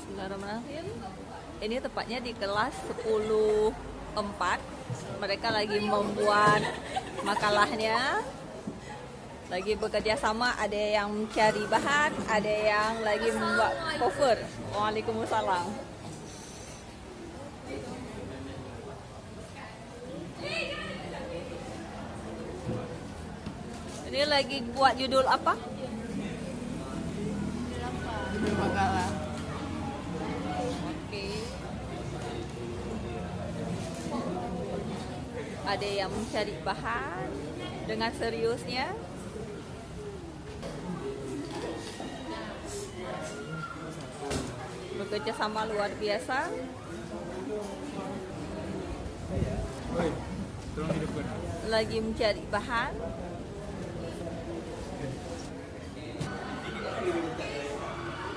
Bismillahirrahmanirrahim. Ini tepatnya di kelas 10-4. Mereka lagi membuat makalahnya, lagi bekerja sama. Ada yang mencari bahan, ada yang lagi membuat cover. Waalaikumsalam. Ini lagi buat judul apa? Judul makalah. Oke. Ada yang mencari bahan dengan seriusnya. Bekerja sama luar biasa. Lagi mencari bahan.